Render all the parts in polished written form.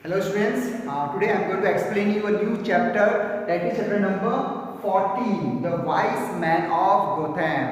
Hello students, today I am going to explain you a new chapter, that is chapter number 14, The Wise Man of Gotham.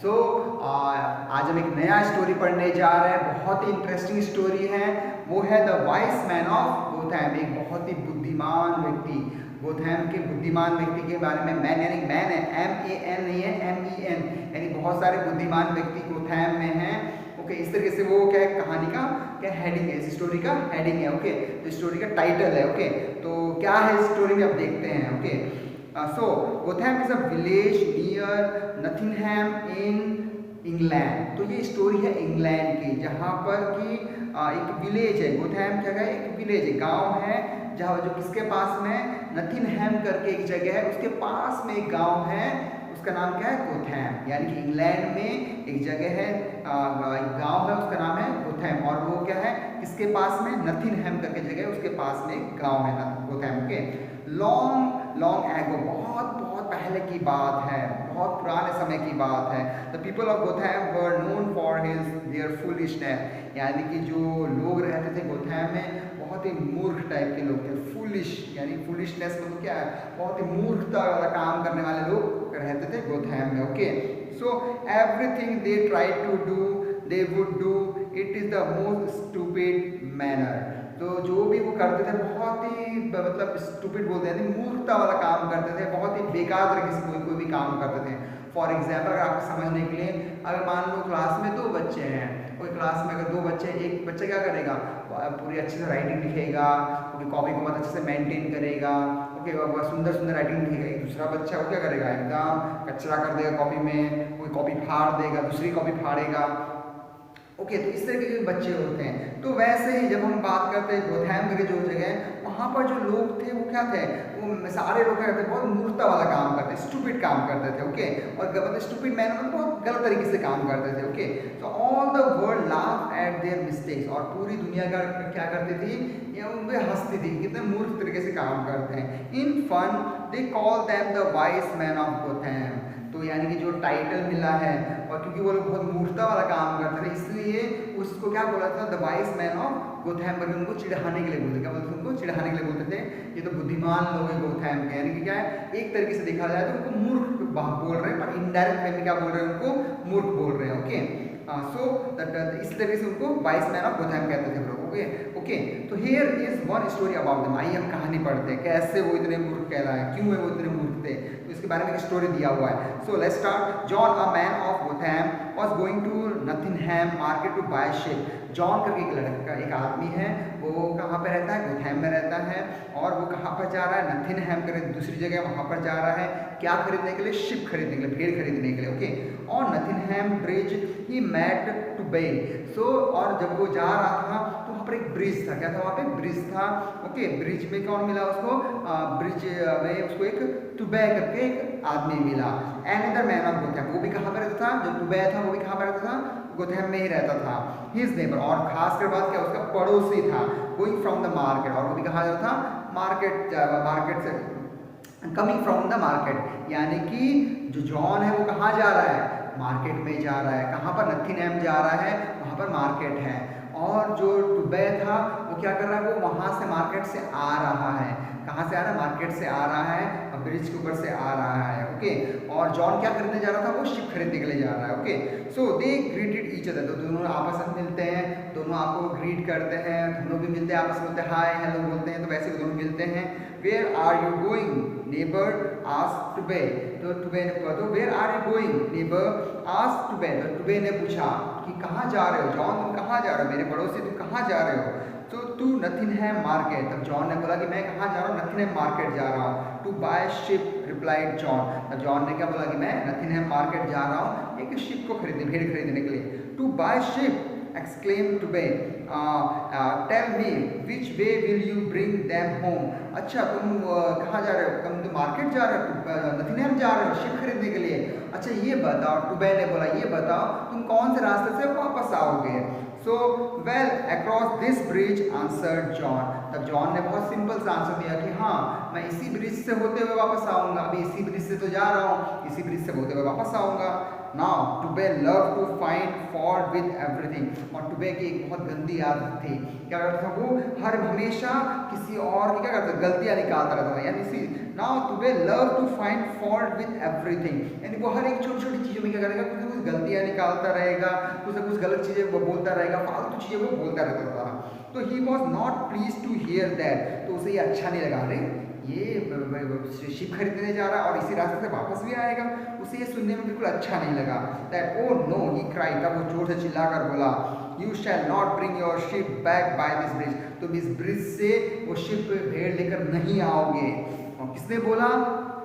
So आज हम एक नया story पढ़ने जा रहे हैं, बहुत ही इंटरेस्टिंग स्टोरी है। वो है द वाइस मैन ऑफ गोथैम, एक बहुत ही बुद्धिमान व्यक्ति। गोथैम के बुद्धिमान व्यक्ति के बारे में मैन यानी मैन है, MAN नहीं है, MEN, यानी बहुत सारे बुद्धिमान व्यक्ति गोथैम में हैं। ओके, इस तरीके से वो क्या है, कहानी का क्या हेडिंग है, इस स्टोरी का हेडिंग है। ओके, तो स्टोरी का टाइटल है। ओके, तो क्या है इस स्टोरी में अब देखते हैं। Okay, so Gotham is a village near Nottingham in England. तो ये स्टोरी है इंग्लैंड की, जहाँ पर कि एक विलेज है। गोथैम क्या है, एक विलेज है, गांव है, जहाँ जो किसके पास में, नथिंगहैम करके एक जगह है, उसके पास में एक गांव है, उसका नाम क्या है, गोथैम। यानी कि इंग्लैंड में एक जगह है, एक गांव है, उसका नाम है गोथैम। और वो क्या है, किसके पास में, नथिंगहैम करके जगह है, उसके पास में एक गांव है गोथैम के। लॉन्ग लॉन्ग एगो, बहुत बहुत पहले की बात है, बहुत पुराने समय की बात है। The people of Gotham were known for his their foolishness. यानी कि जो लोग रहते थे गोथैम में, बहुत ही मूर्ख टाइप के लोग थे। फुलिश यानी फुलिशनेस मतलब क्या है, बहुत ही मूर्खता वाला काम करने वाले लोग रहते थे गोथैम में। Okay, so everything they try to do they would do it is the most stupid manner. तो जो भी वो करते थे, बहुत ही मतलब स्टूपिड बोलते हैं, मूर्खता वाला काम करते थे, बहुत ही बेकार तरीके से कोई भी काम करते थे। फॉर एग्जाम्पल, अगर आपको समझने के लिए, अगर मान लो क्लास में 2 बच्चे हैं, कोई क्लास में अगर 2 बच्चे, एक बच्चा क्या करेगा, पूरी अच्छे से राइटिंग लिखेगा, क्योंकि कॉपी को बहुत अच्छे से मेंटेन करेगा। ओके, बहुत सुंदर सुंदर राइटिंग लिखेगा। एक दूसरा बच्चा वो क्या करेगा, एकदम कचरा कर देगा कॉपी में, कोई कॉपी फाड़ देगा, दूसरी कॉपी फाड़ेगा। ओके, तो इस तरीके के बच्चे होते हैं। तो वैसे ही जब हम बात करते हैं गोथैम करके जो जगह, वहाँ पर जो लोग थे वो क्या थे, वो सारे लोग क्या करते थे, बहुत मूर्खता वाला काम करते, स्टूपिड काम करते थे। ओके, और मतलब स्टूपिड मैन मतलब बहुत गलत तरीके से काम करते थे। ओके, तो all the world laugh at their mistakes, और पूरी दुनिया का क्या करती थी, या उन पे हंसती थी, कितने मूर्ख तरीके से काम करते हैं। In fun they call them the wise man of Gotham. तो यानी कि जो टाइटल मिला है, और क्योंकि वो लोग बहुत मूर्खता वाला काम करते थे, इसलिए उसको क्या बोला था, द वाइस मैन ऑफ गोथैम, करके उनको चिढ़ाने के लिए बोलते, क्या बोलते थे, उनको चिढ़ाने के लिए बोलते थे, ये तो बुद्धिमान लोग हैं गोथैम के। यानी कि क्या है, एक तरीके से देखा जाए तो उनको मूर्ख बोल रहे हैं, पर इनडायरेक्ट वे में क्या बोल रहे हैं, उनको मूर्ख बोल रहे हैं। ओके, सो इस तरीके से उनको वाइस मैन ऑफ गोथैम कहते थे लोग। ओके ओके, तो here is one story about them. आइए हम कहानी पढ़ते हैं, कैसे वो इतने मूर्ख कहलाए, क्यों है वो इतने मूर्ख थे, तो इसके बारे में एक स्टोरी दिया हुआ है। So let's start. John a man of Gotham was going to Nottingham market to buy sheep. John करके एक लड़का, एक आदमी है, वो कहाँ पे रहता है, गोथैम में रहता है, और वो कहाँ पर जा रहा है, नथिंगहैम करके दूसरी जगह, वहाँ पर जा रहा है, क्या खरीदने के लिए, शिप खरीदने के लिए, भेड़ खरीदने के लिए। ओके, और नथिंगहैम ब्रिज ही मेट टू बे। सो और जब वो जा रहा था तो वहाँ पर एक ब्रिज था, क्या था वहाँ पे, ब्रिज था। ओके, ब्रिज में कौन मिला उसको, ब्रिज में उसको एक टुबे करके एक आदमी मिला। अनदर मैन ऑफ गोथैम, वो भी कहाँ पर रहता था, जो टुबे था वो भी कहाँ पर रहता था, गोथैम में ही रहता था। हिज नेबर, और खास कर बात क्या, उसका पड़ोसी था, गोइंग फ्रॉम द मार्केट, और वो भी कहाँ जाता था, मार्केट, मार्केट से, कमिंग फ्रॉम द मार्केट। यानी कि जो जॉन है वो कहाँ जा रहा है, मार्केट में जा रहा है। कहाँ पर, नथिंगहैम जा रहा है, वहाँ पर मार्केट है। और जो टुबे था वो क्या कर रहा है, वो वहाँ से मार्केट से आ रहा है। कहाँ से आ रहा है, मार्केट से आ रहा है, ब्रिज के ऊपर से आ रहा है। ओके, और जॉन क्या खरीदने जा रहा था, वो शिप खरीदने के लिए जा रहा है। ओके, सो दे ग्रीटेड ईच अदर, तो दोनों आपस में मिलते हैं, दोनों आपको ग्रीट करते हैं, दोनों भी मिलते हैं, आपस में बोलते हैं, हाय हेलो बोलते हैं, तो वैसे दोनों मिलते हैं। Where are you going, neighbour asked टुबे। तो टुबे ने पूछा, तो where are you going, neighbour asked टुबे, तो टुबे ने पूछा कि कहाँ जा रहे हो जॉन, तुम कहाँ जा रहे हो, मेरे पड़ोसी तुम कहाँ जा रहे हो। तो टू नथिंगहैम मार्केट, तब जॉन ने बोला कि मैं कहाँ जा रहा हूँ, नथिंगहैम मार्केट जा रहा हूँ। To buy ship replied John, तब जॉन ने क्या बोला कि मैं नथिंगहैम मार्केट जा रहा हूँ एक शिप को खरीदने, भेड़ खरीदने के लिए। टू बाय शिप exclaimed टुबे, tell me which way will you bring them home. अच्छा, तुम कहाँ जा रहे हो, तुम तो मार्केट जा रहे हो, नथिंगहैम जा रहे हो शिप खरीदने के लिए। अच्छा ये बताओ, टुबे ने बोला ये बताओ तुम कौन से रास्ते से वापस आओगे। So well across this bridge answered John, तब जॉन ने बहुत सिंपल सा आंसर दिया कि हाँ मैं इसी ब्रिज से होते हुए वापस आऊँगा, अभी इसी ब्रिज से तो जा रहा हूँ, इसी ब्रिज से होते हुए वापस आऊँगा। नाउ टुबे love to find fault with everything. और टुबे की एक बहुत गंदी आदत थी, क्या करता था वो, हर हमेशा किसी और की क्या करता था, गलतियां निकालता रहता था। यानी सी नाउ टुबे love to find fault with everything, यानी वो हर एक छोटी छोटी चीज़ों में क्या करेगा, कुछ ना कुछ गलतियां निकालता रहेगा, कुछ ना कुछ गलत चीज़ें वो बोलता रहेगा, फालतू चीज़ें वो बोलता रहता था। तो he was not please to hear that, तो उसे ये अच्छा नहीं लगा, अरे ये शिप खरीदने जा रहा है और इसी रास्ते से वापस भी आएगा, उसे ये सुनने में बिल्कुल अच्छा नहीं लगा। That oh no he cry, तब वो जोर से चिल्लाकर बोला, you shall not bring your ship back by this bridge, तुम इस ब्रिज से वो शिप भेड़ लेकर नहीं आओगे। और किसने बोला,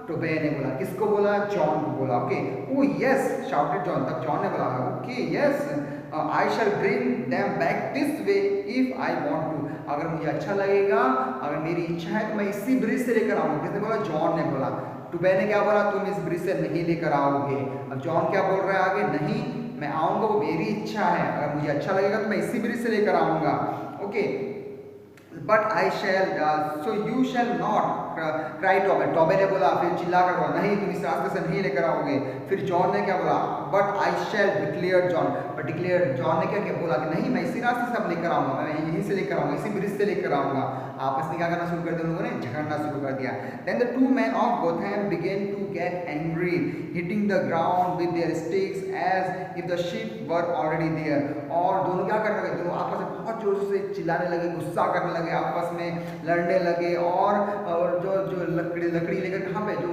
टोबे ने बोला। किसको बोला, जॉन को बोला। Okay, oh yes shouted John, तब जॉन ने बोला okay yes I shall bring them back this way if I want to, अगर मुझे अच्छा लगेगा, अगर मेरी इच्छा है तो मैं इसी ब्रिज से लेकर आऊंगा। किसने बोला, जॉन ने बोला। टुबे ने क्या बोला, तुम इस ब्रिज से नहीं लेकर आओगे। अब जॉन क्या बोल रहा है आगे, नहीं मैं आऊंगा, वो मेरी इच्छा है, अगर मुझे अच्छा लगेगा तो मैं इसी ब्रिज से लेकर आऊंगा। Okay, but I shall so you shall not cry टॉबे, टॉबे ने बोला, फिर चिल्ला कर बोला, नहीं तुम इस रास्ते से नहीं लेकर आओगे। फिर जॉन ने क्या बोला, but I shall declare John, but declare John ने क्या बोला कि नहीं मैं इसी रास्ते से अब लेकर आऊंगा, मैं यहीं से लेकर आऊंगा, इसी ब्रिज से लेकर आऊंगा। आपस में क्या करना शुरू कर दिया, उन लोगों ने झगड़ना शुरू कर दिया। Then the two man of Gotham began to get angry, hitting the ground with their sticks as if the sheep were already there. और दोनों क्या करने लगे, दोनों आपस में बहुत जोर से चिल्लाने लगे, गुस्सा करने लगे, आपस में लड़ने लगे। और जो जो लकड़ी लेकर कहाँ पे, जो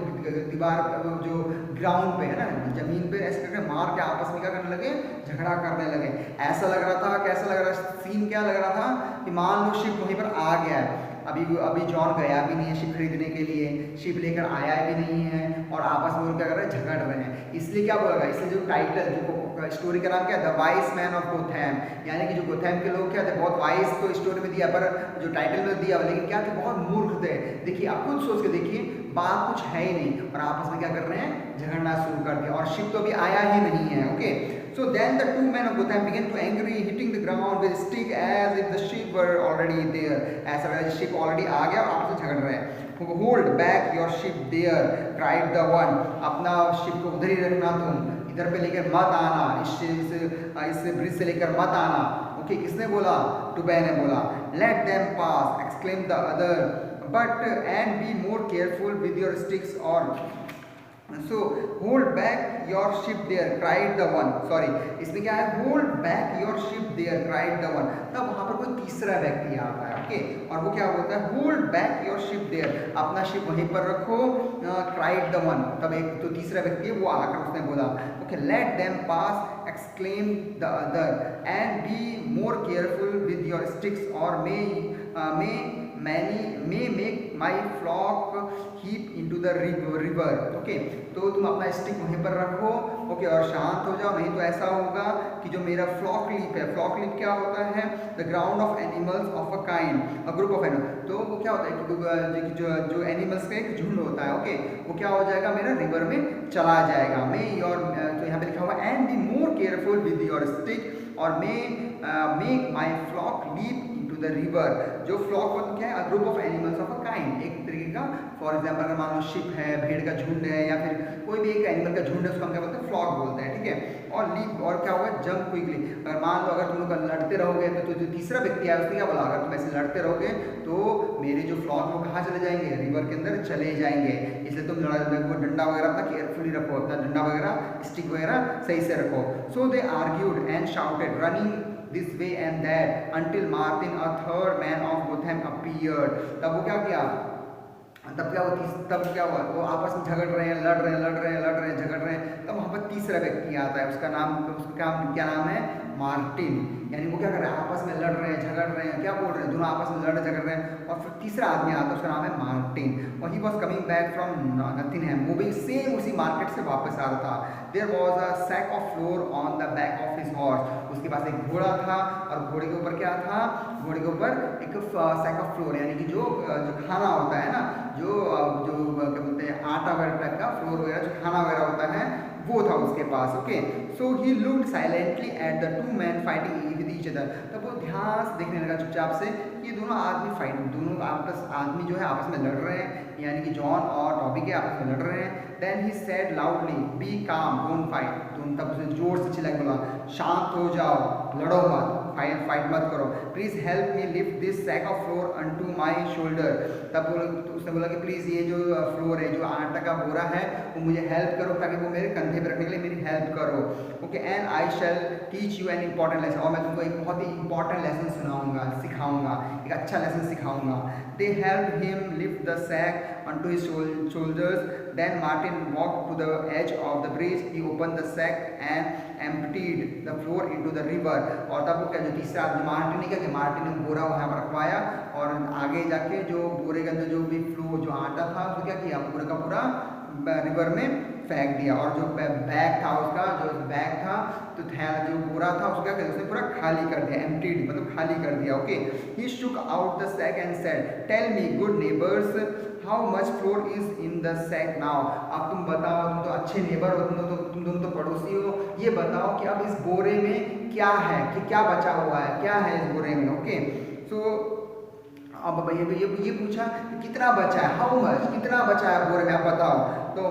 दीवार जो ग्राउंड पे है ना, जमीन पे ऐसे करके मार के आपस में क्या करने लगे, झगड़ा करने लगे। ऐसा लग रहा था, कैसा लग रहा, सीन क्या लग रहा था कि मान लो शिप वहीं पर आ गया है, अभी जॉन गया भी नहीं है शिप खरीदने के लिए, शिप लेकर आया भी नहीं है, और आपस में क्या कर रहे हैं, झगड़ रहे हैं। इसलिए क्या बोला, इसलिए जो टाइटल, जो स्टोरी का नाम क्या है, द वाइस मैन ऑफ गोथैम, यानी कि जो गोथैम के लोग क्या थे, बहुत वाइस तो स्टोरी में दिया, पर जो टाइटल में दिया, लेकिन क्या थे, बहुत मूर्ख थे। देखिए आप खुद सोच के देखिए, बात कुछ है ही नहीं और आपस में क्या कर रहे हैं, झगड़ना शुरू कर दिया, और शिप तो अभी आया ही नहीं है। Okay, so then the two men of Gotham began to angry, hitting the ground with stick as if the ship were already there, ऐसा लगा शिप ऑलरेडी आ गया और आपस में झगड़ रहे हैं। Hold back your ship there, cried the one, अपना शिप को उधर ही रखना, तुम इधर पे लेकर मत आना, इस ब्रिज से लेकर मत आना। ओके, किसने बोला, टुबे ने बोला। Let them pass, exclaimed the other, but and be more careful with your sticks or so hold back your ship there, cried the one, sorry इसमें क्या है, hold back your ship there, cried the one, तब वहाँ पर कोई तीसरा व्यक्ति आता है। ओके, और वो क्या बोलता है, hold back your ship there, अपना शिप वहीं पर रखो, cried the one, तब एक तो तीसरा व्यक्ति है वो आकर उसने बोला। Okay, let them pass, exclaimed the other, and be more careful with your sticks or may make my flock heap into the river। Okay, तो तुम अपना स्टिक वहीं पर रखो, ओके, और शांत हो जाओ, नहीं तो ऐसा होगा कि जो मेरा फ्लॉक लीप है, फ्लॉक लीप क्या होता है, the ground of animals of a kind, a group of animal, तो वो क्या होता है कि जो एनिमल्स का एक झुंड होता है। ओके, वो क्या हो जाएगा, मेरा रिवर में चला जाएगा। मे योर, तो यहाँ पे लिखा हुआ and be more careful with your stick or may make my flock leap the river. जो फ्लॉक होता क्या है, group of animals of a kind, एक तरीके का, फॉर एग्जांपल अगर मान लो शिप है, भेड़ का झुंड है, या फिर कोई भी एक एनिमल का झुंड है, उसको हम क्या बोलते हैं, फ्लॉक बोलते हैं। ठीक है, और लीप, और क्या होगा, जंप क्विकली, अगर मान लो अगर तुम लोग लड़ते रहोगे तो जो तीसरा व्यक्ति है उसने क्या बोला, अगर तुम ऐसे लड़ते रहोगे तो मेरे जो फ्लॉक वो कहाँ चले जाएंगे, रिवर के अंदर चले जाएंगे, इसलिए तुम वो डंडा वगैरह अपना केयरफुली रखो, अपना डंडा वगैरह, स्टिक वगैरह सही से रखो। So they argued and shouted, running this way and that until Martin, a third man of Gotham, appeared। तब वो क्या किया, तब क्या हुआ, वो आपस में झगड़ रहे हैं, लड़ रहे हैं, झगड़ रहे हैं। तब वहाँ पर तीसरा व्यक्ति आता है, उसका क्या नाम है, मार्टिन। यानी वो क्या कर रहे हैं, आपस में लड़ रहे हैं, झगड़ रहे हैं, क्या बोल रहे हैं, दोनों आपस में लड़ झगड़ रहे हैं। और फिर तीसरा आदमी आता है, उसका नाम है मार्टिन, और he was coming back from Nottingham, moving same उसी मार्केट से वापस आ रहा था। There was a sack of flour on the back of his horse, उसके पास एक घोड़ा था, और घोड़े के ऊपर क्या था, घोड़े के ऊपर एक सैक ऑफ फ्लोर, यानी कि जो खाना होता है ना, जो क्या बोलते हैं, आटा वगैरह टाइप का, फ्लोर वगैरह जो खाना वगैरह होता है, वो था उसके पास। Okay, so he looked silently at the two man fighting with with each other. तब वो ध्यान से देखने लगा चुपचाप से, ये दोनों आदमी जो है आपस में लड़ रहे हैं, यानी कि जॉन और टॉबी के आपस में लड़ रहे हैं। Then he said loudly be calm don't fight. तो तब उसने जोर से चिल्ला के बोला, शांत हो जाओ, लड़ो मत, फाइट मत करो। Please help me lift this sack of flour unto my shoulder. तब उसने बोला कि प्लीज़ ये जो फ्लोर है, जो आटा का बोरा है, वो मुझे हेल्प करो, ताकि वो मेरे कंधे पर रखने के लिए मेरी हेल्प करो। Okay, and I shall teach you an important lesson. और मैं तुमको एक बहुत ही इंपॉर्टेंट लेसन सिखाऊंगा, एक अच्छा लेसन सिखाऊंगा। They help him lift the sack unto his shoulders. Then Martin walk to the edge of the bridge. He open the sack and emptied the floor into the river। और तब क्या जो तीसरा आदमी मार्टिन ने क्या कि मार्टिन ने बोरा वहाँ पर रखवाया और आगे जाके जो बोरे के अंदर जो भी फ्लो जो आटा था उसको क्या किया, पूरा का पूरा रिवर में फेंक दिया। और जो बैग था उसका, जो बैग था तो जो बोरा था उसको क्या किया, उसने पूरा खाली कर दिया, एम्प्टीड मतलब खाली कर दिया। Okay, he shook out the sack and said, tell me good neighbours how much flour is in the sack now. अब तुम बताओ, तुम तो अच्छे नेबर हो, तुम दोनों तो पड़ोसी हो, ये बताओ कि अब इस बोरे में क्या है, कि क्या बचा हुआ है, क्या है इस बोरे में। ओके, सो अब ये पूछा कितना बचा है, हाउ मच, कितना बचा है बोरे में, आप बताओ। तो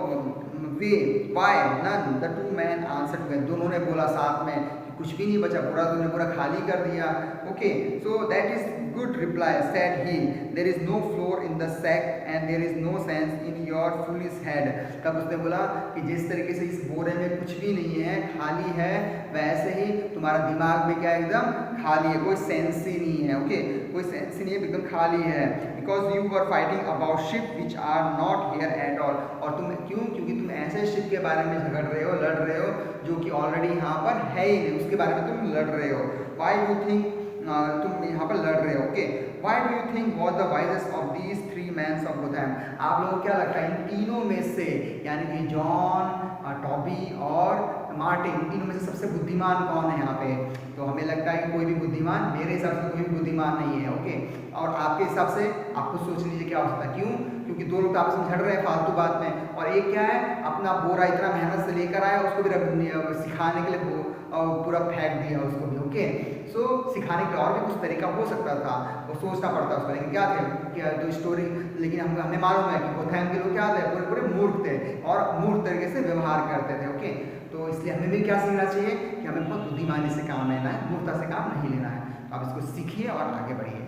वे why none the two man answered together. दोनों ने बोला साथ में कि कुछ भी नहीं बचा, पूरा तुमने पूरा खाली कर दिया। Okay, so that is good reply said he, there is no flour in the sack and there is no sense in your foolish head. तब उसने बोला कि जिस तरीके से इस बोरे में कुछ भी नहीं है, खाली है, वैसे ही तुम्हारा दिमाग में क्या एकदम खाली है, कोई सेंस ही नहीं है। ओके, कोई सेंस ही नहीं है, एकदम खाली है। Because you were fighting about ship which are not here at all. और तुम क्यों, क्योंकि तुम ऐसे शिप के बारे में झगड़ रहे हो, लड़ रहे हो, जो कि ऑलरेडी यहाँ पर है ही नहीं, उसके बारे में तुम लड़ रहे हो। वाई यू थिंक, तुम यहाँ पर लड़ रहे हो। Okay, why do you think was the wisest of these three mans of Gotham. आप लोगों को क्या लगता है इन तीनों में से, यानी कि जॉन, टॉबी और मार्टिन, इन तीनों में से सबसे बुद्धिमान कौन है यहाँ पे? तो हमें लगता है कि कोई भी बुद्धिमान, मेरे हिसाब से कोई भी बुद्धिमान नहीं है। ओके, और आपके हिसाब से आप खुद सोच लीजिए क्या हो सकता है। क्यों? क्योंकि दो लोग आपस में झड़ रहे हैं फालतू बात में, और एक क्या है, अपना बोरा इतना मेहनत से लेकर आया, उसको भी सिखाने के लिए पूरा फेंक दिया उसको भी। ओके, सो सिखाने के और भी कुछ तरीका हो सकता था, वो सोचना पड़ता उसका, लेकिन क्या थे, क्या तो स्टोरी, लेकिन हमें मालूम है कि गोथैम के लोग क्या थे, पूरे पूरे मूर्ख थे और मूर्ख तरीके से व्यवहार करते थे। ओके, तो इसलिए हमें भी क्या सीखना चाहिए कि हमें बहुत बुद्धिमानी से काम लेना है, मूर्खता से काम नहीं लेना है। तो आप इसको सीखिए और आगे बढ़िए।